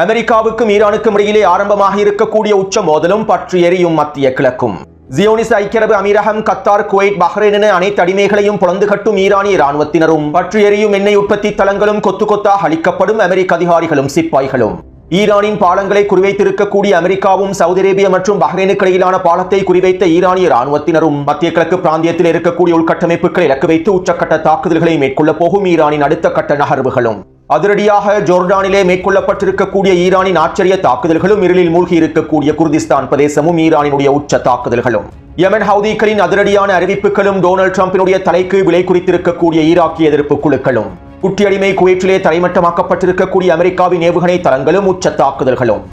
அமெரிக்காவுக்கும் ஈரானுக்கும் இடையிலே ஆரம்பமாக இருக்கக்கூடிய உச்ச மோதலும் பற்றி எரியும் மத்திய கிழக்கும். ஜியோனிச ஐக்கிய அரபு அமீரகம், கத்தார், குவைத், பஹ்ரைன் என அனைத்து அடிமைகளையும் பொளந்து கட்டும் ஈரானிய இராணுவத்தினரும், பற்றி எரியும் எண்ணெய் உற்பத்தி தளங்களும் கொத்து கொத்தாக அளிக்கப்படும் அமெரிக்க அதிகாரிகளும் சிப்பாய்களும், ஈரானின் பாலங்களை குறிவைத்திருக்கக்கூடிய அமெரிக்காவும் சவுதி அரேபியா மற்றும் பஹ்ரைனுக்கு இடையிலான பாலத்தை குறிவைத்த ஈரானிய இராணுவத்தினரும், மத்திய கிழக்கு பிராந்தியத்தில் இருக்கக்கூடிய உள்கட்டமைப்புகளை இலக்கு வைத்து உச்சக்கட்ட தாக்குதல்களை மேற்கொள்ள போகும் ஈரானின் அடுத்த கட்ட நகர்வுகளும், அதிரடியாக ஜோர்டானிலே மேற்கொள்ளப்பட்டிருக்கக்கூடிய ஈரானின் ஆச்சரிய தாக்குதல்களும், இருளில் மூழ்கி இருக்கக்கூடிய குர்திஸ்தான் பிரதேசமும் ஈரானினுடைய உச்ச தாக்குதல்களும், யமன் ஹவுதிகளின் அதிரடியான அறிவிப்புகளும், டொனால்ட் ட்ரம்பினுடைய தலைக்கு விலை குறித்திருக்கக்கூடிய ஈராக்கிய எதிர்ப்பு குழுக்களும், குட்டியடிமை குவைத்திலே தரைமட்டமாக்கப்பட்டிருக்கக்கூடிய அமெரிக்காவின் ஏவுகணை தளங்களும் உச்ச தாக்குதல்களும்.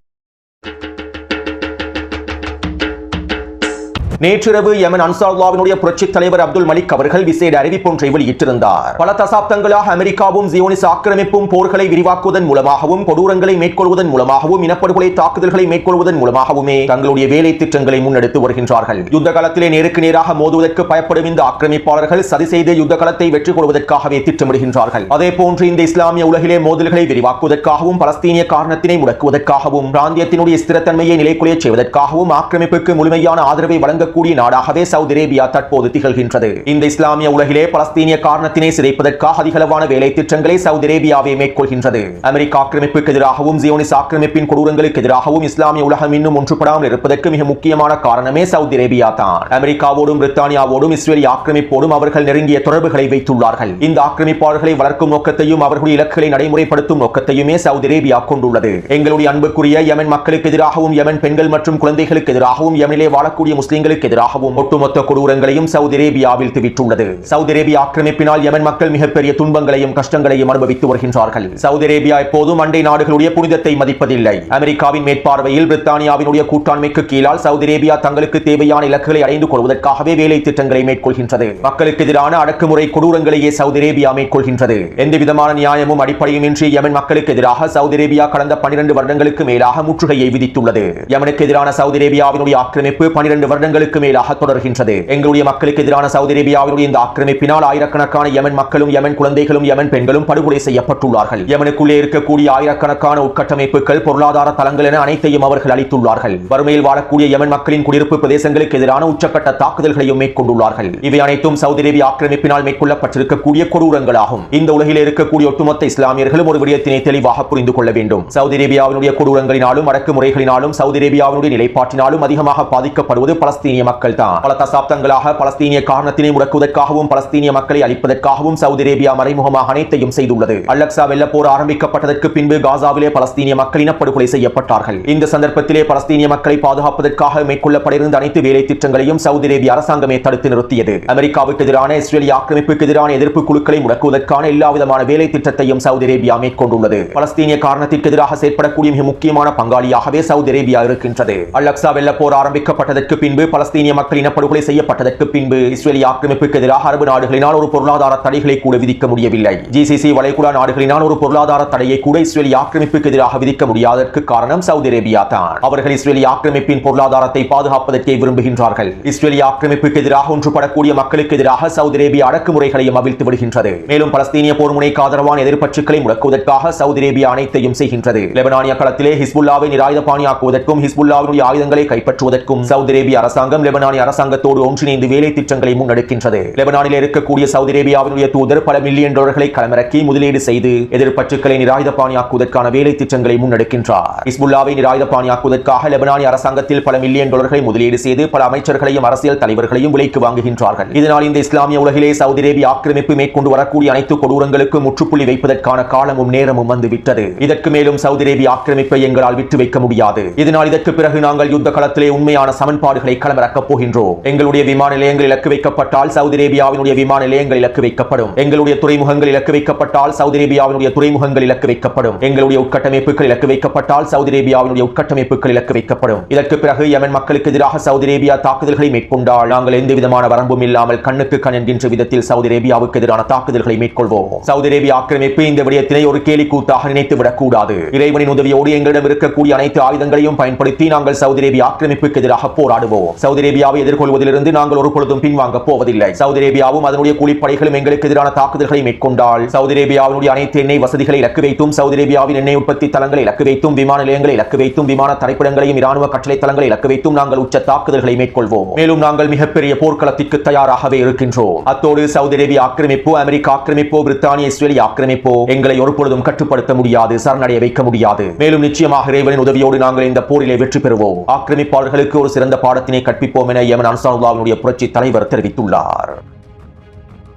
நேற்றிரவு யமன் அன்சாருல்லாவினுடைய புரட்சித் தலைவர் அப்துல் மலிக் அவர்கள் விசேட அறிவிப்பொன்றை வெளியிட்டிருந்தார். பல தசாப்தங்களாக அமெரிக்காவும் ஜியோனிச ஆக்கிரமிப்பும் போர்களை விரிவாக்குவதன் மூலமாகவும், கொடூரங்களை மேற்கொள்வதன் மூலமாகவும், இனப்படுகொலை தாக்குதல்களை மேற்கொள்வதன் மூலமாகவுமே தங்களுடைய வேலை திட்டங்களை முன்னெடுத்து வருகின்றார்கள். யுத்த காலத்திலே நேருக்கு நேராக மோதுவதற்கு பயப்படும் இந்த ஆக்கிரமிப்பாளர்கள் சதி செய்து யுத்த காலத்தை வெற்றி கொள்வதற்காகவே திட்டமிடுகின்றார்கள். அதே போன்று இந்த இஸ்லாமிய உலகிலே மோதல்களை விரிவாக்குவதற்காகவும், பலஸ்தீனிய காரணத்தினை முடக்குவதற்காகவும், பிராந்தியத்தினுடைய ஸ்திரத்தன்மையை நிலைக்குலைய செய்வதற்காகவும், ஆக்கிரமிப்புக்கு முழுமையான ஆதரவை வழங்க கூடிய நாடாகவே சவுதி அரேபியா தற்போது திகழ்கின்றது. இந்த இஸ்லாமிய உலகிலே பலஸ்தீனிய காரணத்தினை சிதைப்பதற்காக அதிகளவான வேலை திட்டங்களை சவுதி அரேபியாவே மேற்கொள்கின்றது. அமெரிக்க ஆக்கிரமிப்புக்கு எதிராகவும், ஜியோனிச ஆக்கிரமிப்பின் கொடூரங்களுக்கு எதிராகவும் இஸ்லாமிய உலகம் இன்னும் ஒன்றுபடாமல் இருப்பதற்கு மிக முக்கியமான காரணமே சவுதி அரேபியா தான். அமெரிக்காவோடும் பிரித்தானியாவோடும் இஸ்ரேலிய ஆக்கிரமிப்போடும் அவர்கள் நெருங்கிய தொடர்புகளை வைத்துள்ளார்கள். இந்த ஆக்கிரமிப்பாளர்களை வளர்க்கும் நோக்கத்தையும் அவர்களுடைய இலக்குகளை நடைமுறைப்படுத்தும் நோக்கத்தையுமே சவுதி அரேபியா கொண்டுள்ளது. எங்களுடைய அன்புக்குரிய யமன் மக்களுக்கு எதிராகவும், யமன் பெண்கள் மற்றும் குழந்தைகளுக்கு எதிராகவும், யமனிலே வாழக்கூடிய முஸ்லிம்களுக்கு எதிராகவும் ஒட்டுமொத்த கொடூரங்களையும் சவுதி அரேபியாவில் திவிட்டுள்ளது. சவுதி அரேபியா ஆக்கிரமிப்பினால் யமன் மக்கள் மிகப்பெரிய துன்பங்களையும் கஷ்டங்களையும் அனுபவித்து வருகின்றார்கள். சவுதி அரேபியா எப்போதும் அண்டை நாடுகளுடைய புனிதத்தை மதிப்பதில்லை. அமெரிக்காவின் மேற்பார்வையில் பிரித்தானியாவினுடைய கூட்டாண்மைக்கு கீழால் சவுதி அரேபியா தங்களுக்கு தேவையான இலக்குகளை அடைந்து கொள்வதற்காகவே வேலை திட்டங்களை மேற்கொள்கின்றது. மக்களுக்கு எதிரான அடக்குமுறை கொடூரங்களையே சவுதி அரேபியா மேற்கொள்கின்றது. எந்தவிதமான நியாயமும் அடிப்படையும் இன்றி யமன் மக்களுக்கு எதிராக சவுதி அரேபியா கடந்த 12 வருடங்களுக்கு மேலாக முற்றுகையை விதித்துள்ளது. யமனுக்கு எதிரான சவுதி அரேபியாவினுடைய ஆக்கிரமிப்பு 12 வருடங்களுக்கு மேலாக தொடர்கின்றது. எங்களுடைய மக்களுக்கு எதிரான சவுதி அரேபியாவினுடைய இந்த ஆக்கிரமிப்பினால் ஆயிரக்கணக்கான யமன் மக்களும், யமன் குழந்தைகளும், யமன் பெண்களும் படுகொலை செய்யப்பட்டுள்ளார்கள். யமனுக்குள்ளே இருக்கக்கூடிய ஆயிரக்கணக்கான உட்கட்டமைப்புகள், பொருளாதார தளங்கள் என அனைத்தையும் அவர்கள் அளித்துள்ளார்கள். வறுமையில் வாழக்கூடிய யமன் மக்களின் குடியிருப்பு பிரதேசங்களுக்கு எதிரான உச்சக்கட்ட தாக்குதல்களையும் மேற்கொண்டுள்ளார்கள். இவை அனைத்தும் சவுதி அரேபியா ஆக்கிரமிப்பினால் மேற்கொள்ளப்பட்டிருக்கக்கூடிய கொடூரங்களாகும். இந்த உலகில் இருக்கக்கூடிய ஒட்டுமொத்த இஸ்லாமியர்களும் ஒரு விடயத்தினை தெளிவாக புரிந்து கொள்ள வேண்டும். சவுதி அரேபியாவினுடைய கொடூரங்களினாலும் அடக்குமுறைகளினாலும் சவுதி அரேபியாவினுடைய நிலைப்பாட்டினாலும் அதிகமாக பாதிக்கப்படுவது பலஸ்தீனிய மக்கள் தான். பல தசாப்தங்களாக பலஸ்தீனிய காரணத்தினை முடக்குவதற்காகவும், பலஸ்தீனிய மக்களை அழிப்பதற்காகவும் சவுதி அரேபியா மறைமுகமாக அனைத்தையும் செய்துள்ளது. அல்-அக்ஸா வெள்ளப்போர் ஆரம்பிக்கப்பட்டதற்கு பின்பு காசாவிலே பலஸ்தீனிய மக்கள் இனப்படுகொலை செய்யப்பட்டார்கள். இந்த சந்தர்ப்பத்திலே பலஸ்தீனிய மக்களை பாதுகாப்பதற்காக மேற்கொள்ளப்பட இருந்த அனைத்து வேலை திட்டங்களையும் சவுதி அரேபிய அரசாங்கமே தடுத்து நிறுத்தியது. அமெரிக்காவுக்கு எதிரான, இஸ்ரேலிய ஆக்கிரமிப்புக்கு எதிரான எதிர்ப்பு குழுக்களை முடக்குவதற்கான எல்லாவிதமான வேலை திட்டத்தையும் சவுதி அரேபியா மேற்கொண்டுள்ளது. பலஸ்தீனிய காரணத்திற்கு எதிராக செயற்படக்கூடிய மிக முக்கியமான பங்காளியாகவே சவுதி அரேபியா இருக்கின்றது. அல்-அக்ஸா வெள்ளப்போர் ஆரம்பிக்கப்பட்டதற்கு பின்பு, பலஸ்தீனிய மக்கள் இனப்படுகொலை செய்யப்பட்டதற்கு பின்பு, இஸ்ரேலிய ஆக்கிரமிப்புக்கு எதிராக அரபு நாடுகளினால் ஒரு பொருளாதார தடைகளை கூட விதிக்க முடியவில்லை. ஜிசிசி வளைகுடா நாடுகளினால் ஒரு பொருளாதார தடையை கூட இஸ்ரேலிய ஆக்கிரமிப்புக்கு எதிராக விதிக்க முடியாததற்கு காரணம் சவுதி அரேபியா தான். அவர்கள் இஸ்ரேலிய ஆக்கிரமிப்பின் பொருளாதாரத்தை பாதுகாப்பதற்கே விரும்புகின்றார்கள். இஸ்ரேலிய ஆக்கிரமிப்புக்கு எதிராக ஒன்றுபடக்கூடிய மக்களுக்கு எதிராக சவுதி அரேபியா அடக்குமுறைகளையும் அவிழ்த்து விடுகின்றது. மேலும் பலஸ்தீனிய போர் முனைக்கு ஆதரவான எதிர்ப்பற்றுக்களை முடக்குவதற்காக சவுதி அரேபியா அனைத்தையும் செய்கின்றது. லெபனானிய களத்திலே ஹிஸ்புல்லாவை நிராயுதபாணியாக்குவதற்கும், ஹிஸ்புல்லாவினுடைய ஆயுதங்களை கைப்பற்றுவதற்கும் சவுதி அரேபிய அரசாங்கம் லெபனானிய அரசாங்கத்தோடு ஒன்றிணைந்து வேலை திட்டங்களை முன்னெடுக்கின்றது. லெபனானில் இருக்கக்கூடிய சவுதி அரேபியாவினுடைய தூதர் பல மில்லியன் டாலர்களை களமிறக்கி முதலீடு செய்து எதிர்ப்பற்றுக்களை நிராயுதபாணியாக்குவதற்கான வேலை திட்டங்களை முன்னெடுக்கின்றார். ஹிஸ்புல்லாவை நிராயுதபாணியாக்குவதற்காக லெபனானிய அரசாங்கத்தில் பல மில்லியன் டாலர்களை முதலீடு செய்து பல அமைச்சர்களையும் அரசியல் தலைவர்களையும் விலைக்கு வாங்குகின்றார்கள். இதனால் இந்த இஸ்லாமிய உலகிலே சவுதி அரேபிய ஆக்கிரமிப்பு மேற்கொண்டு வரக்கூடிய அனைத்து கொடூரங்களுக்கும் முற்றுப்புள்ளி வைப்பதற்கான காலமும் நேரமும் வந்துவிட்டது. இதற்கு மேலும் சவுதி அரேபிய ஆக்கிரமிப்பை எங்களால் விட்டு வைக்க முடியாது. இதனால் இதற்கு பிறகு நாங்கள் யுத்த களத்திலே உண்மையான சமன்பாடுகளை களமிறக்கப் போகின்றோம். எங்களுடைய விமான நிலையங்கள் இலக்கு வைக்கப்பட்டால் சவுதி அரேபியாவினுடைய விமான நிலையங்கள் இலக்கு வைக்கப்படும். எங்களுடைய துறைமுகங்கள் இலக்கு வைக்கப்பட்டால் சவுதி அரேபியாவினுடைய துறைமுகங்கள் இலக்கு வைக்கப்படும். எங்களுடைய உட்கட்டமைப்புகள் இலக்கு வைக்கப்பட்டால் சவுதி அரேபியாவினுடைய உட்கட்டமைப்புகள் இலக்கு வைக்கப்படும். இதற்கு பிறகு யமன் மக்களுக்கு எதிராக சவுதி அரேபியா தாக்குதல்களை மேற்கொண்டால் நாங்கள் எந்த விதமான வரம்பும் இல்லாமல் கண்ணுக்கு கண் என்கின்ற விதத்தில் சவுதி அரேபியாவுக்கு எதிரான தாக்குதல்களை மேற்கொள்வோம். சவுதி அரேபியா ஆக்கிரமிப்பு இந்த விடயத்தினை ஒரு கேலிக்கூத்தாக நினைத்துவிடக் கூடாது. இறைவனின் உதவியோடு எங்களிடம் இருக்கக்கூடிய அனைத்து ஆயுதங்களையும் பயன்படுத்தி நாங்கள் சவுதி அரேபியா ஆக்கிரமிப்புக்கு எதிராக போராடுவோம். சவுதி அரேபியாவை எதிர்கொள்வதிலிருந்து நாங்கள் ஒரு பொழுதும் பின்வாங்க போவதில்லை. சவுதி அரேபியாவும் அதனுடைய கூலிப்படைகளும் எங்களுக்கு எதிரான தாக்குதல்களை மேற்கொண்டால் சவுதி அரேபியாவினுடைய அனைத்து எண்ணெய் வசதிகளை இலக்கு வைத்தும், சவுதி அரேபியாவின் எண்ணெய் உற்பத்தி தளங்களை இலக்கு வைத்தும், விமான நிலையங்களை இலக்கு வைத்தும், விமான தரைப்படங்களையும் இராணுவ கட்டளை தளங்களை இலக்கு வைத்தும் நாங்கள் உச்ச தாக்குதல்களை மேற்கொள்வோம். மேலும் நாங்கள் மிகப்பெரிய போர்க்களத்திற்கு தயாராகவே இருக்கின்றோம். அத்தோடு சவுதி அரேபியா ஆக்கிரமிப்பு, அமெரிக்கா ஆக்கிரமிப்பு, பிரித்தானிய, இஸ்ரேலிய ஆக்கிரமிப்பு எங்களை ஒருபொழுதும் கட்டுப்படுத்த முடியாது, சரணடைய வைக்க முடியாது. மேலும் நிச்சயமாக இறைவனின் உதவியோடு நாங்கள் இந்த போரிலே வெற்றி பெறுவோம். ஆக்கிரமிப்பாளர்களுக்கு ஒரு சிறந்த பாடத்தினை கற்பிப்போம் என யமன் அன்சாருல்லாஹ்வுடைய புரட்சி தலைவர் தெரிவித்துள்ளார்.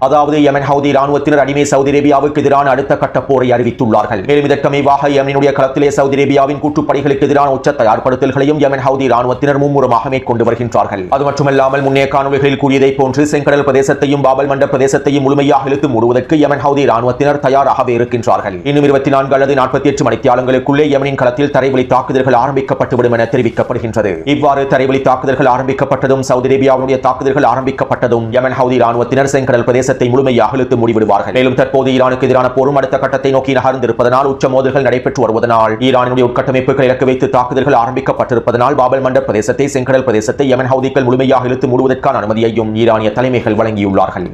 அதாவது யமன் ஹவுதி இராணுவத்தினர் அடிமை சவுதி அரேபியாவுக்கு எதிரான அடுத்த கட்ட போரை அறிவித்துள்ளார்கள். மேலும் இதற்கமைவாக யமனுடைய களத்திலே சவுதி அரேபியாவின் கூட்டுப்படைகளுக்கு எதிரான உச்ச தயார்படுத்தல்களையும் யமன் ஹவுதி இராணுவத்தினர் மும்முரமாக மேற்கொண்டு வருகின்றார்கள். அது மட்டுமல்லாமல் முன்னே காணொலிகளில் கூறியதைப் போன்று செங்கடல் பிரதேசத்தையும் பாபல் மண்ட பிரதேசத்தையும் முழுமையாக இழுத்து மூடுவதற்கு யமன் ஹவுதி இராணுவத்தினர் தயாராகவே இருக்கின்றார்கள். இன்னும் 24 அல்லது 48 மணித்தியாலங்களுக்குள்ளே யமனின் களத்தில் தரைவழி தாக்குதல்கள் ஆரம்பிக்கப்பட்டுவிடும் என தெரிவிக்கப்படுகின்றது. இவ்வாறு தரைவழி தாக்குதல்கள் ஆரம்பிக்கப்பட்டதும், சவுதி அரேபியாவுடைய தாக்குதல்கள் ஆரம்பிக்கப்பட்டதும் யமன் ஹவுதி இராணுவத்தினர் செங்கடல் பிரதேச முழுமையாக இழுத்து மூடிவிடுவார்கள். மேலும் தற்போது ஈரானுக்கு எதிரான போரும் அடுத்த கட்டத்தை நோக்கி நகர்ந்திருப்பதனால், உச்ச மோதல்கள் நடைபெற்று வருவதனால், ஈரானுடைய உட்கட்டமைப்புகளை இலக்கு வைத்து தாக்குதல்கள் ஆரம்பிக்கப்பட்டிருப்பதனால் பாபல் மண்ட பிரதேசத்தை, செங்கடல் பிரதேசத்தை யமன் ஹவுதிகள் முழுமையாக இழுத்து மூடுவதற்கான அனுமதியையும் ஈரானிய தலைமைகள் வழங்கியுள்ளார்கள்.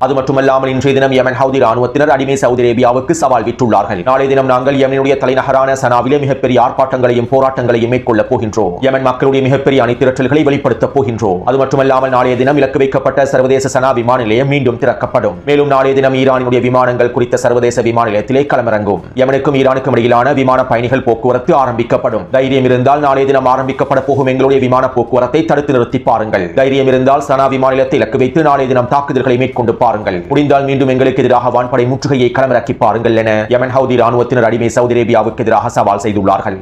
அது மட்டுமல்லாமல் இன்றைய தினம் யமன் ஹவுதி இராணுவத்தினர் அடிமை சவுதி அரேபியாவுக்கு சவால் விட்டுள்ளார்கள். நாளை தினம் நாங்கள் யமனுடைய தலைநகரான சனாவிலே மிகப்பெரிய ஆர்ப்பாட்டங்களையும் போராட்டங்களையும் மேற்கொள்ளப் போகின்றோம். யமன் மக்களுடைய மிகப்பெரிய அணிதிரட்டல்களை வெளிப்படுத்தப் போகின்றோம். அது மட்டுமல்லாமல் நாளைய தினம் இலக்கு வைக்கப்பட்ட சர்வதேச சனா விமான நிலையம் மீண்டும் திறக்கப்படும். மேலும் நாளைய தினம் ஈரானுடைய விமானங்கள் குறித்த சர்வதேச விமான நிலையத்திலே களமிறங்கும். யமனுக்கும் ஈரானுக்கும் இடையிலான விமான பயணிகள் போக்குவரத்து ஆரம்பிக்கப்படும். தைரியம் இருந்தால் நாளைய தினம் ஆரம்பிக்கப்பட போகும் எங்களுடைய விமான போக்குவரத்தை தடுத்து நிறுத்தி பாருங்கள். தைரியம் இருந்தால் சனா விமான நிலையத்தை இலக்கு வைத்து நாளைய தினம் தாக்குதல்களை மேற்கொண்டு முடிந்தால் மீண்டும் எங்களுக்கு எதிராக வான்படை முற்றுகையை களமிறக்கி பாருங்கள் என யமன் ஹவுதி இராணுவத்தினர் அடிமை சவுதி அரேபியாவுக்கு எதிராக சவால் செய்துள்ளார்கள்.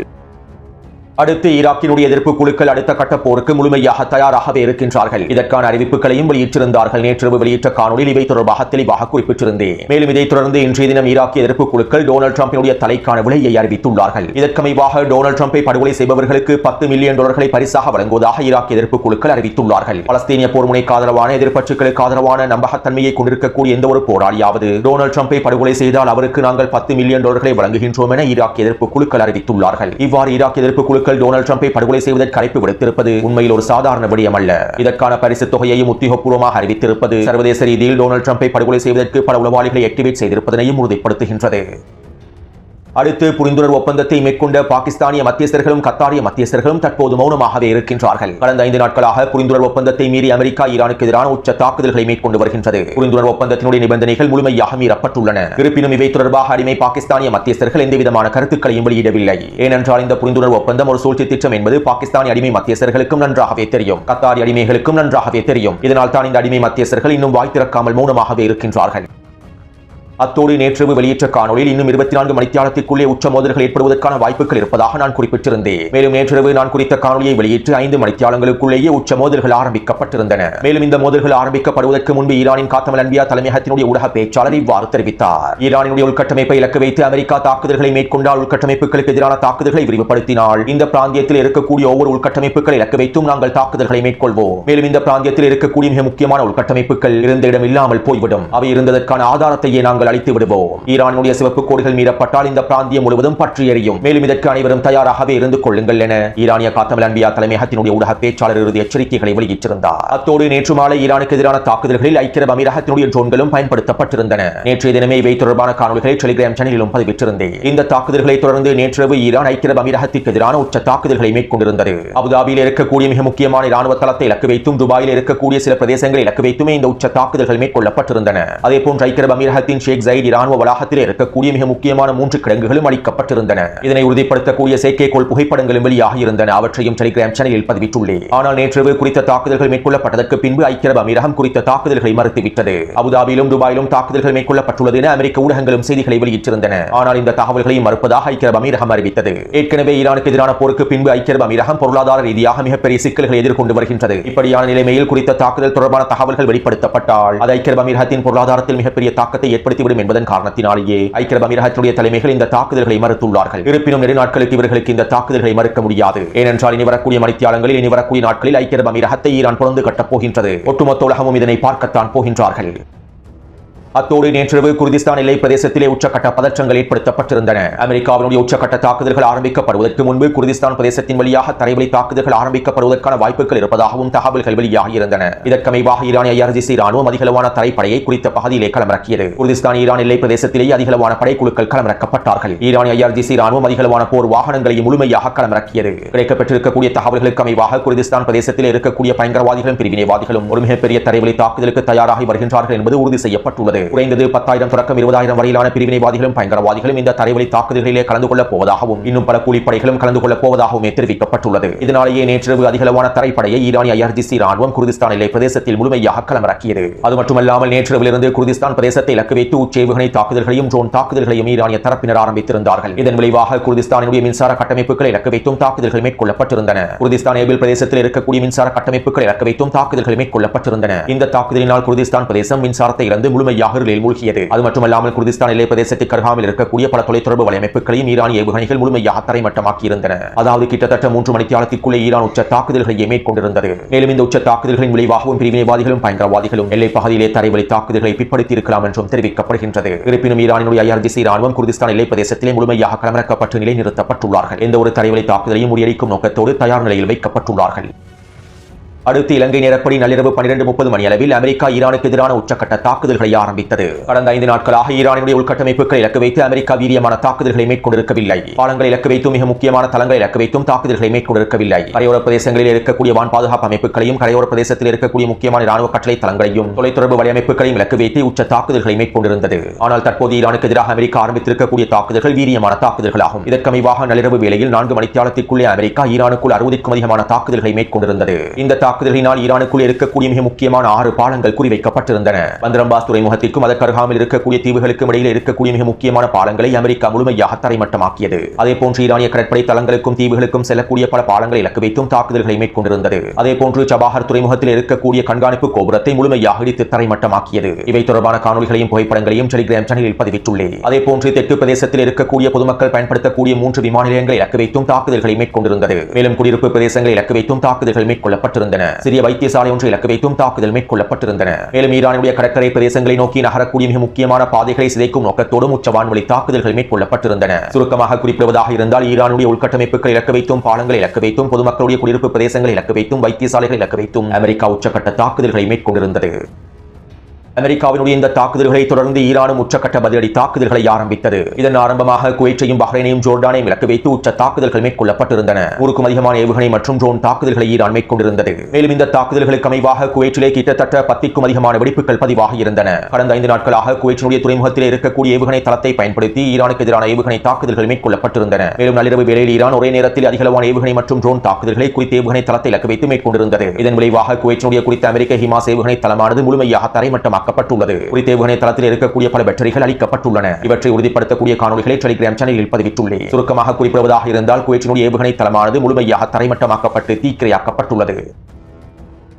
அடுத்து ஈராக்கினுடைய எதிர்ப்பு குழுக்கள் அடுத்த கட்ட போருக்கு முழுமையாக தயாராகவே இருக்கின்றார்கள். இதற்கான அறிவிப்புகளையும் வெளியிட்டிருந்தார்கள். நேற்றிரவு வெளியிட்ட காணொலியில் இவை தொடர்பாக தெளிவாக குறிப்பிட்டிருந்தேன். மேலும் இதைத் தொடர்ந்து இன்றைய தினம் ஈராக்கிய எதிர்ப்பு குழுக்கள் டொனால்ட் ட்ரம்பினுடைய தலைக்கான விலையை அறிவித்துள்ளார்கள். இதற்கமைவாக டொனால்ட் ட்ரம்பை படுகொலை செய்பவர்களுக்கு $10 மில்லியன் பரிசாக வழங்குவதாக ஈராக்கிய எதிர்ப்பு குழுக்கள் அறிவித்துள்ளார்கள். பலஸ்தீனிய போர் முனைக்கு ஆதரவான, எதிர்க்கட்சிகளுக்கு ஆதரவான, நம்பகத்தன்மையை கொண்டிருக்கக்கூடிய எந்த ஒரு போராளியாவது டொனால்ட் ட்ரம்பை படுகொலை செய்தால் அவருக்கு நாங்கள் $10 மில்லியன் வழங்குகின்றோம் என ஈராக்கிய எதிர்ப்பு குழுக்கள் அறிவித்துள்ளார்கள். இவ்வாறு ஈராக்கிய எதிர்ப்பு குழுக்கள் டொனால்ட் ட்ரம்பை படுகொலை செய்வதற்கு அழைப்பு விடுத்திருப்பது உண்மையில் ஒரு சாதாரண விடயம் அல்ல. இதற்கான பரிசு தொகையையும் உத்தியோகபூர்வமாக அறிவித்திருப்பது சர்வதேச ரீதியில் டொனால்ட் ட்ரம்பை படுகொலை செய்வதற்கு பல உளவாளிகளை ஆக்டிவேட் செய்திருப்பதனையும் உறுதிப்படுத்துகின்றது. அடுத்து புரிந்துணர்வு ஒப்பந்தத்தை மேற்கொண்ட பாகிஸ்தானிய மத்தியஸ்தர்களும் கத்தாரிய மத்தியஸ்தர்களும் தற்போது மௌனமாகவே இருக்கின்றார்கள். கடந்த 5 நாட்களாக புரிந்துணர்வு ஒப்பந்தத்தை மீறி அமெரிக்கா ஈரானுக்கு எதிரான உச்ச தாக்குதல்களை மேற்கொண்டு வருகின்றது. புரிந்துணர்வு ஒப்பந்தத்தினுடைய நிபந்தனைகள் முழுமையாக மீறப்பட்டுள்ளன. இருப்பினும் இவை தொடர்பாக அடிமை பாகிஸ்தானிய மத்தியஸ்தர்கள் எந்தவிதமான கருத்துக்களையும் வெளியிடவில்லை. ஏனென்றால் இந்த புரிந்துணர்வு ஒப்பந்தம் ஒரு சூழ்ச்சி திட்டம் என்பது பாகிஸ்தானிய அடிமை மத்தியஸ்தர்களுக்கும் நன்றாகவே தெரியும், கத்தாரி அடிமைகளுக்கும் நன்றாகவே தெரியும். இதனால் தான் இந்த அடிமை மத்தியஸ்தர்கள் இன்னும் வாய் திறக்காமல் மௌனமாகவே இருக்கின்றார்கள். அத்தோடு நேற்றிரவு வெளியிட்ட காணொலியில் இன்னும் 24 மணித்தியாலத்திற்குள்ளே உச்ச மோதல்கள் ஏற்படுவதற்கான வாய்ப்புகள் இருப்பதாக நான் குறிப்பிட்டிருந்தேன். மேலும் நேற்றிரவு நான் குறித்த காணொலியை வெளியிட்டு 5 மணித்தியாலங்களுக்குள்ளேயே உச்ச மோதல்கள் ஆரம்பிக்கப்பட்டிருந்தன. மேலும் இந்த மோதல்கள் ஆரம்பிக்கப்படுவதற்கு முன்பு ஈரானின் காத்தமல் அன்பியா தலைமையகத்தினுடைய ஊடக பேச்சாளர் இவ்வாறு தெரிவித்தார். ஈரானினுடைய உள்கட்டமைப்பை இலக்கு வைத்து அமெரிக்கா தாக்குதல்களை மேற்கொண்டால், உள்கட்டமைப்புகளுக்கு எதிரான தாக்குதல்களை விரிவுபடுத்தினால், இந்த பிராந்தியத்தில் இருக்கக்கூடிய ஒவ்வொரு உள்கட்டமைப்புகளை இலக்கு வைத்தும் நாங்கள் தாக்குதல்களை மேற்கொள்வோம். மேலும் இந்த பிராந்தியத்தில் இருக்கக்கூடிய மிக முக்கியமான உள்கட்டமைப்புகள் இருந்த இடம் இல்லாமல் போய்விடும். அவை இருந்ததற்கான ஆதாரத்தையே நாங்கள் அழித்து விடுவோம். ஈரானுடைய சிவப்பு கோடுகள் மீறப்பட்டால் இந்த பிராந்தியம் முழுவதும் பற்றி எரியும். மேலும் இதற்கு அனைவரும் தயாராகவே இருந்து கொள்ளுங்கள் என ஈரானிய காத்தமல் அன்பியா தலைமையகத்தினுடைய ஊடக பேச்சாளர் இறுதி எச்சரிக்கைகளை வெளியிட்டிருந்தார். அத்தோடு நேற்று மாலை ஈரானுக்கு எதிரான தாக்குதல்களில் ஐக்கிய அரபு அமீரகத்தினுடைய ட்ரோன்களும் பயன்படுத்தப்பட்டிருந்தன. நேற்றைய தினமே இவை தொடர்பான காணொலிகளை டெலிகிராம் சேனலிலும் பதிவிட்டிருந்தேன். இந்த தாக்குதல்களை தொடர்ந்து நேற்றிரவு ஈரான் ஐக்கிய அரபு அமீரகத்திற்கு எதிரான உச்ச தாக்குதல்களை மேற்கொண்டிருந்தது. அபுதாபியில் இருக்கக்கூடிய மிக முக்கியமான இராணுவ தளத்தை இலக்கு வைத்தும், துபாயில் இருக்கக்கூடிய சில பிரதேசங்களை இலக்கு வைத்துமே இந்த உச்ச தாக்குதல்கள் மேற்கொள்ளப்பட்டிருந்தன. அதேபோன்று ஐக்கிய அரபு அமீரகத்தின் ஷேக் ஜயீத் இராணுவ வளாகத்தில் இருக்கக்கூடிய மிக முக்கியமான 3 கிடங்குகளும் அளிக்கப்பட்டிருந்தன. இதனை உறுதிப்படுத்தக்கூடிய செயற்கைக்கோள் புகைப்படங்களும் வெளியாக இருந்தன. அவற்றையும் டெலிகிராம் சேனலில் பதிவிட்டுள்ளேன். ஆனால் நேற்றிரவு குறித்த தாக்குதல்கள் மேற்கொள்ளப்பட்டதற்கு பின்பு ஐக்கிய அரபு அமீரகம் குறித்த தாக்குதல்களை மறுத்துவிட்டது. அபுதாபியிலும் துபாயிலும் தாக்குதல்கள் மேற்கொள்ளப்பட்டுள்ளது என அமெரிக்க ஊடகங்களும் செய்திகளை வெளியிட்டிருந்தன. ஆனால் இந்த தகவல்களையும் மறுப்பதாக ஐக்கிய அரபு அமீரகம் அறிவித்தது. ஏற்கனவே ஈரானுக்கு எதிரான போருக்கு பின்பு ஐக்கிய அரபு அமீரகம் பொருளாதார ரீதியாக மிகப்பெரிய சிக்கல்களை எதிர்கொண்டு வருகின்றது. இப்படியான நிலைமையில் குறித்த தாக்குதல் தொடர்பான தகவல்கள் வெளிப்படுத்தப்பட்டால் அது ஐக்கிய அரபு அமீரகத்தின் பொருளாதாரத்தில் மிகப்பெரிய தாக்கத்தை ஏற்படுத்திவிடும் என்பதன் காரணத்தினாலேயே ஐக்கிய அரபு அமீரகத்தினுடைய தலைமைகள் இந்த தாக்குதல்களை மறுத்துள்ளார்கள். இருப்பினும் நெடுநாட்களுக்கு இவர்களுக்கு இந்த தாக்குதல்களை மறுக்க முடியாது. ஏனென்றால் இனி வரக்கூடிய மணித்தியாலங்களில், இனி வரக்கூடிய நாட்களில் ஐக்கிய அரபு அமீரகத்தை ஈரான் புறந்து கட்டப் போகின்றது. ஒட்டுமொத்த உலகமும் இதனை பார்க்கத்தான் போகின்றார்கள். அத்தோடு நேற்றிரவு குர்திஸ்தான் எல்லை பிரதேசத்திலே உச்சக்கட்ட பதற்றங்கள் ஏற்படுத்தப்பட்டிருந்தன. அமெரிக்காவினுடைய உச்சக்கட்ட தாக்குதல்கள் ஆரம்பிக்கப்படுவதற்கு முன்பு குர்திஸ்தான் பிரதேசத்தின் வழியாக தரைவழி தாக்குதல்கள் ஆரம்பிக்கப்படுவதற்கான வாய்ப்புகள் இருப்பதாகவும் தகவல்கள் வெளியாகியிருந்தன. இதற்கமைவாக ஈரானிய IRGC ராணுவம் அதிகளவான தரைப்படையை குறித்த பகுதியிலே களமிறக்கியது. குர்திஸ்தான் ஈரான் எல்லை பிரதேசத்திலேயே அதிகளவான படைக்குழுக்கள் களமிறக்கப்பட்டார்கள். ஈரானிய IRGC ராணுவம் அதிகளவான போர் வாகனங்களையும் முழுமையாக களமிறக்கியது. கிடைக்கப்பட்டிருக்கக்கூடிய தகவல்களுக்கு அமைவாக குர்திஸ்தான் பிரதேசத்தில் இருக்கக்கூடிய பயங்கரவாதிகளும் பிரிவினைவாதிகளும் ஒரு மிகப்பெரிய தரைவழி தாக்குதலுக்கு தயாராகி வருகின்றார்கள் என்பது உறுதி செய்யப்பட்டுள்ளது. குறைந்தது 10,000 தொடக்கம் 20,000 வரையிலான பிரிவினைவாதிகளும் பயங்கரவாதிகளும் இந்த தரைவழி தாக்குதல்களிலே கலந்து கொள்ளப் போவதாகவும் இன்னும் பல கூலிப்படைகளும் கலந்து கொள்ளப் போவதாகவும் தெரிவிக்கப்பட்டுள்ளது. இதனாலேயே நேற்றிரவு அதிகளவான தரைப்படையை ஈரானிய IRGC ராணுவம் குர்திஸ்தான் எல்லை பிரதேசத்தில் முழுமையாக களமிறக்கியது. அது மட்டுமல்லாமல் நேற்றிரவிலிருந்து குர்திஸ்தான் பிரதேசத்தை இலக்கு வைத்து உச்சேவுகணை தாக்குதல்களையும் ட்ரோன் தாக்குதல்களையும் ஈரானிய தரப்பினர் ஆரம்பித்திருந்தார்கள். இதன் விளைவாக குர்திஸ்தானினுடைய மின்சார கட்டமைப்புகளை இலக்கு வைத்தும் தாக்குதல்கள் மேற்கொள்ளப்பட்டிருந்தன. குர்திஸ்தான் ஏபில் பிரதேசத்தில் இருக்கக்கூடிய மின்சார கட்டமைப்புகளை இலக்கு வைத்தும் தாக்குதல்கள் மேற்கொள்ளப்பட்டிருந்தன. இந்த தாக்குதலினால் குர்திஸ்தான் பிரதேசம் மின்சாரத்தை இழந்து முழுமையாக இருளில் மூழ்கியது. அது மட்டுமல்லாமல் குர்திஸ்தான் எல்லை பிரதேசத்திற்கு அருகாமையில் இருக்கக்கூடிய பல தொலைத்தொடர்பு வலையமைப்புகளையும் ஈரானிய ஏவுகணைகள் முழுமையாக தரைமட்டமாக்கி இருந்தன. அதாவது கிட்டத்தட்ட 3 மணித்தியாலத்திற்குள்ளே ஈரான் உச்ச தாக்குதல்களை மேற்கொண்டிருந்தது. மேலும் இந்த உச்ச தாக்குதல்களின் விளைவாகவும் பிரிவினைவாதிகளும் பயங்கரவாதிகளும் எல்லை பகுதியிலே தரைவழி தாக்குதல்களை பிற்படுத்தி இருக்கலாம் என்றும் தெரிவிக்கப்படுகின்றது. இருப்பினும் ஈரானினுடைய IRGC ராணுவம் குர்திஸ்தான் எல்லை பிரதேசத்திலே முழுமையாக களமிறக்கப்பட்டு நிலைநிறுத்தப்பட்டுள்ளார்கள். எந்த ஒரு தரைவழி தாக்குதலையும் முறியடிக்கும் நோக்கத்தோடு தயார் நிலையில் வைக்கப்பட்டுள்ளார்கள். அடுத்து இலங்கை நேரப்படி நள்ளிரவு 12:30 மணி அளவில் அமெரிக்கா ஈரானுக்கு எதிரான உச்சக்கட்ட தாக்குதல்களை ஆரம்பித்தது. கடந்த 5 நாட்களாக ஈரானுடைய உள்கட்டமைப்புகளை இலக்கு வைத்து அமெரிக்கா வீரியமான தாக்குதல்களை மேற்கொண்டிருக்கவில்லை. பாலங்களை இலக்கு வைத்தும் மிக முக்கியமான தளங்களை இலக்கு வைத்தும் தாக்குதல்களை மேற்கொண்டிருக்கவில்லை. கரையோர பிரதேசங்களில் இருக்கக்கூடிய வான் பாதுகாப்பு அமைப்புகளையும் கரையோர பிரதேசத்தில் இருக்கக்கூடிய முக்கியமான ராணுவ கட்டளை தளங்களையும் தொலைத்தொடர்பு வலையமைப்புகளையும் இலக்கு வைத்து உச்ச தாக்குதல்களை மேற்கொண்டிருந்தது. ஆனால் தற்போது ஈரானுக்கு எதிராக அமெரிக்கா ஆரம்பித்திருக்கக்கூடிய தாக்குதல்கள் வீரியமான தாக்குதல்களாகும். இதற்கமைவாக நள்ளிரவு வேளையில் 4 மணித்தியாலத்திற்குள்ளே அமெரிக்கா ஈரானுக்குள் 60க்கும் அதிகமான தாக்குதல்களை மேற்கொண்டிருந்தது. இந்த தாக்குதலினால் ஈரானுக்குள் இருக்கக்கூடிய மிக முக்கியமான 6 பாலங்கள் குறிவைக்கப்பட்டிருந்தன. பந்தரம்பாஸ் துறைமுகத்திற்கும் அதற்கு அருகாமையில் இருக்கக்கூடிய தீவுகளுக்கும் இடையில் இருக்கக்கூடிய மிக முக்கியமான பாலங்களை அமெரிக்கா முழுமையாக தரைமட்டமாக்கியது. அதேபோன்று ஈரானிய கடற்படை தளங்களுக்கும் தீவுகளுக்கும் செல்லக்கூடிய பல பாலங்களை இலக்கு வைத்தும் தாக்குதல்களை மேற்கொண்டிருந்தது. அதேபோன்று சபாஹர் துறைமுகத்தில் இருக்கக்கூடிய கண்காணிப்பு கோபுரத்தை முழுமையாக இடித்து தரைமட்டமாக்கியது. இவை தொடர்பான காணொலிகளையும் புகைப்படங்களையும் டெலிகிராம் சேனலில் பதிவிட்டுள்ளேன். அதேபோன்று தெற்கு பிரதேசத்தில் இருக்கக்கூடிய பொதுமக்கள் பயன்படுத்தக்கூடிய 3 விமான நிலையங்களை இலக்கு வைத்தும் தாக்குதல்களை மேற்கொண்டிருந்தது. மேலும் குடியிருப்பு பிரதேசங்களை இலக்கு வைத்தும் தாக்குதல்கள் மேற்கொள்ளப்பட்டிருந்தன. சிறிய வைத்தியசாலை ஒன்றை இலக்கு வைத்தும் தாக்குதல் மேற்கொள்ளப்பட்டிருந்தன. மேலும் ஈரானுடைய கடற்கரை பிரதேசங்களை நோக்கி நகரக்கூடிய மிக முக்கியமான பாதைகளை சிதைக்கும் நோக்கத்தோடும் உச்ச வான்வழி தாக்குதல்கள் மேற்கொள்ளப்பட்டிருந்தன. சுருக்கமாக குறிப்பிடுவதாக இருந்தால் ஈரானுடைய உள்கட்டமைப்புகளை இலக்கு வைத்தும் பாலங்களை இலக்கு வைத்தும் பொதுமக்களுடைய குடியிருப்பு பிரதேசங்களை இலக்கு வைத்தும் வைத்தியசாலைகளை இலக்கு வைத்தும் அமெரிக்கா உச்சக்கட்ட தாக்குதல்களை மேற்கொண்டிருந்தது. அமெரிக்காவினுடைய இந்த தாக்குதல்களை தொடர்ந்து ஈரானும் உச்சக்கட்ட பதிலடி தாக்குதல்களை ஆரம்பித்தது. இதன் ஆரம்பமாக குவைத்தையும் பஹ்ரைனையும் ஜோர்டானையும் இலக்கு வைத்து உச்ச தாக்குதல்கள் மேற்கொள்ளப்பட்டிருந்தன. 100க்கும் அதிகமான ஏவுகணை மற்றும் ட்ரோன் தாக்குதல்களை ஈரான் மேற்கொண்டிருந்தது. மேலும் இந்த தாக்குதல்களுக்கு அமைவாக குவைத்திலே கிட்டத்தட்ட 10க்கும் அதிகமான வெடிப்புகள் பதிவாகி இருந்தன. கடந்த 5 நாட்களாக குவைத்தினுடைய துறைமுகத்திலே இருக்கக்கூடிய ஏவுகணை தளத்தை பயன்படுத்தி ஈரானுக்கு எதிரான ஏவுகணை தாக்குதல்கள் மேற்கொள்ளப்பட்டிருந்தன. மேலும் நள்ளிரவு வேளையில் ஈரான் ஒரே நேரத்தில் அதிகளவான ஏவுகணை மற்றும் ட்ரோன் தாக்குதல்களை குறித்த ஏவுகணை தளத்தை இலக்கு வைத்து மேற்கொண்டிருந்தது. இதன் விளைவாக குவைத்தினுடைய குறித்த அமெரிக்க ஹிமாஸ் ஏவுகணை தளமானது முழுமையாக தரைமட்டமாக்கப்பட்டுள்ளது. குறித்த ஏவுகணை தளத்தில் இருக்கக்கூடிய பல பேட்டரிகள் அளிக்கப்பட்டுள்ளன. இவற்றை உறுதிப்படுத்தக்கூடிய காணொலிகளை டெலிகிராம் சேனலில் பதிவிட்டுள்ளேன். சுருக்கமாக குறிப்பிடுவதாக இருந்தால் குவைத்தினுடைய ஏவுகணை தளமானது முழுமையாக தரைமட்டமாக்கப்பட்டு தீக்கிரையாக்கப்பட்டுள்ளது.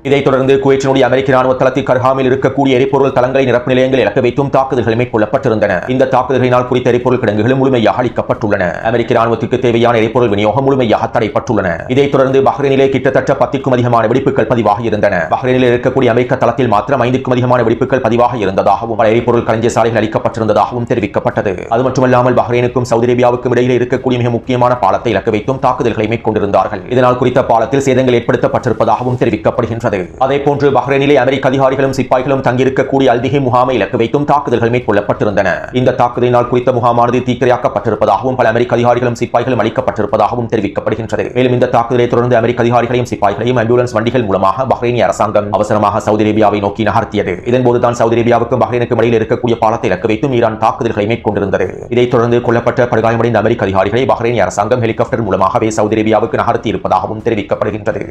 இதைத் தொடர்ந்து குவைத்தினுடைய அமெரிக்க ராணுவ தளத்திற்கு அருகாமையில் இருக்கக்கூடிய எரிபொருள் தளங்களை நிரப்பு நிலையங்கள் இலக்கு வைத்தும் தாக்குதல்கள் மேற்கொள்ளப்பட்டிருந்தன. இந்த தாக்குதல்களினால் குறித்த எரிபொருள் கிடங்குகள் முழுமையாக அளிக்கப்பட்டுள்ளன. அமெரிக்க ராணுவத்திற்கு தேவையான எரிபொருள் விநியோகம் முழுமையாக தடைப்பட்டுள்ளன. இதைத் தொடர்ந்து பஹ்ரைனிலே கிட்டத்தட்ட 10க்கும் அதிகமான வெடிப்புகள் பதிவாகி இருந்தன. பஹ்ரைனில் இருக்கக்கூடிய அமெரிக்க தளத்தில் மாத்திரம் 5க்கும் அதிகமான வெடிப்புகள் பதிவாக இருந்ததாகவும் பல எரிபொருள் களஞ்சிய சாலைகள் அளிக்கப்பட்டிருந்ததாகவும் தெரிவிக்கப்பட்டது. அது மட்டுமல்லாமல் பஹ்ரைனுக்கும் சவுதி அரேபியாவுக்கும் இடையில் இருக்கக்கூடிய மிக முக்கியமான பாலத்தை இலக்கு வைத்தும் தாக்குதல்களை மேற்கொண்டிருந்தார்கள். இதனால் குறித்த பாலத்தில் சேதங்கள் ஏற்படுத்தப்பட்டிருப்பதாகவும் தெரிவிக்கப்படுகின்றது. அதேபோன்று பஹ்ரைனிலே அமெரிக்க அதிகாரிகளும் சிப்பாய்களும் தங்கியிருக்கக்கூடிய அல்திஹி முகாமை இலக்கு வைத்தும் தாக்குதல்கள் மேற்கொள்ளப்பட்டிருந்தன. இந்த தாக்குதலினால் குறித்த முகாமானது தீக்கிரையாக்கப்பட்டிருப்பதாகவும் பல அமெரிக்க அதிகாரிகளும் சிப்பாய்களும் அளிக்கப்பட்டிருப்பதாகவும் தெரிவிக்கப்படுகின்றது. மேலும் இந்த தாக்குதலை தொடர்ந்து அமெரிக்க அதிகாரிகளையும் சிப்பாய்களையும் ஆம்புலன்ஸ் வண்டிகள் மூலமாக பஹ்ரைனிய அரசாங்கம் அவசரமாக சவுதி அரேபியாவை நோக்கி நகர்த்தியது. இதன்போதுதான் சவுதி அரேபியாவுக்கும் பஹ்ரைனுக்கும் இடையில் இருக்கக்கூடிய பாலத்தை இலக்கு வைத்தும் ஈரான் தாக்குதல்களை மேற்கொண்டிருந்தது. இதைத் தொடர்ந்து கொல்லப்பட்ட படுகாயமடைந்த அமெரிக்க அதிகாரிகளை பஹ்ரைனிய அரசாங்கம் ஹெலிகாப்டர் மூலமாகவே சவுதி அரேபியாவுக்கு நகர்த்தி இருப்பதாகவும் தெரிவிக்கப்படுகின்றது.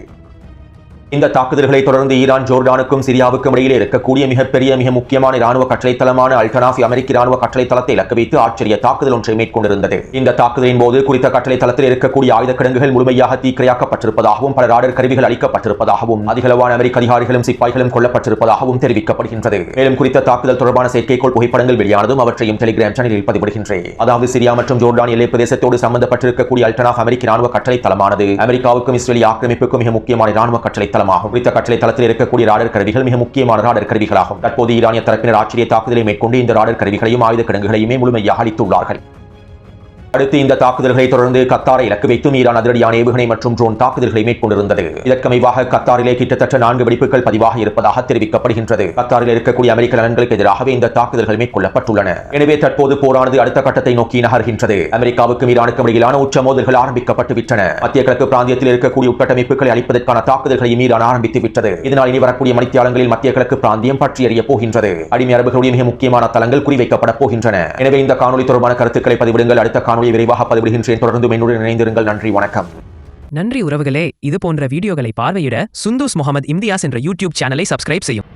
இந்த தாக்குதல்களை தொடர்ந்து ஈரான் ஜோர்டானுக்கும் சிரியாவுக்கும் இடையிலே இருக்கக்கூடிய மிக முக்கியமான ராணுவ கட்டளை தளமான அல்டனாஃப் அமெரிக்க ராணுவ கட்டளை தளத்தை இலக்கு வைத்து ஆச்சரிய தாக்குதல் ஒன்றை மேற்கொண்டிருந்தது. இந்த தாக்குதலின் போது குறித்த கட்டளை தளத்தில் இருக்கக்கூடிய ஆயுத கிடங்குகள் முழுமையாக தீக்கிரையாக்கப்பட்டிருப்பதாகவும் பல ராடர் கருவிகள் அளிக்கப்பட்டிருப்பதாகவும் அதிகளவான அமெரிக்க அதிகாரிகளும் சிப்பாய்களும் கொல்லப்பட்டிருப்பதாகவும் தெரிவிக்கப்படுகின்றது. மேலும் குறித்த தாக்குதல் தொடர்பான செயற்கைக்கோள் புகைப்படங்கள் வெளியானதும் அவற்றையும் டெலிகிராம் சேனலில் பதிவிடுகின்றேன். அதாவது சிரியா மற்றும் ஜோர்டான் எல்லை பிரதேசத்தோடு சம்பந்தப்பட்டிருக்கக்கூடிய அல்டனாஃப் அமெரிக்க ராணுவ கட்டளை தளமானது அமெரிக்காவுக்கும் இஸ்ரேலிய ஆக்கிரமிப்புக்கும் மிக முக்கியமான ராணுவ கட்டளை தளமாகும். குறித்த கட்டளை தளத்தில் இருக்கக்கூடிய ராடர் கருவிகள் மிக முக்கியமான ராடர் கருவிகளாகும். தற்போது ஈரானிய தரப்பினர் ஆச்சரிய தாக்குதலை மேற்கொண்டு இந்த ராடர் கருவிகளையும் ஆயுத கிடங்குகளையுமே முழுமையாக அளித்துள்ளார்கள். அடுத்து இந்த தாக்குதல்களை தொடர்ந்து கத்தாரை இலக்கு வைத்தும் ஈரான் அதிரடியான ஏவுகணை மற்றும் ட்ரோன் தாக்குதல்களை மேற்கொண்டிருந்தது. இதற்கமைவாக கத்தாரிலே கிட்டத்தட்ட 4 வெடிப்புகள் பதிவாக இருப்பதாக தெரிவிக்கப்படுகின்றது. கத்தாரில் இருக்கக்கூடிய அமெரிக்க நலன்களுக்கு எதிராகவே இந்த தாக்குதல்கள் மேற்கொள்ளப்பட்டுள்ளன. எனவே தற்போது போரானது அடுத்த கட்டத்தை நோக்கி நகர்கின்றது. அமெரிக்காவுக்கும் ஈரானுக்கும் இடையிலான உச்ச மோதல்கள் ஆரம்பிக்கப்பட்டு விட்டன. மத்திய கிழக்கு பிராந்தியத்தில் இருக்கக்கூடிய உட்கட்டமைப்புகளை அளிப்பதற்கான தாக்குதல்களையும் ஈரான் ஆரம்பித்து விட்டது. இதனால் இனி வரக்கூடிய மணித்தியாலங்களில் மத்திய கிழக்கு பிராந்தியம் பற்றி எறிய போகின்றது. அடிமை அரபுகளுடைய மிக முக்கியமான தளங்கள் குறிவைக்கப்பட போகின்றன. எனவே இந்த காணொலி தொடர்பான கருத்துக்களை பதிவிடுங்கள். அடுத்த காணொலியை விரைவாக பதிவிடுகின்றேன். தொடர்ந்து என்னுடன் இணைந்திருங்கள். நன்றி, வணக்கம். நன்றி உறவுகளே. இது போன்ற வீடியோகளை பார்வையிட சுந்தூஸ் முகமது இம்தியாஸ் என்ற யூடியூப் சேனலை சப்ஸ்கிரைப் செய்யும்.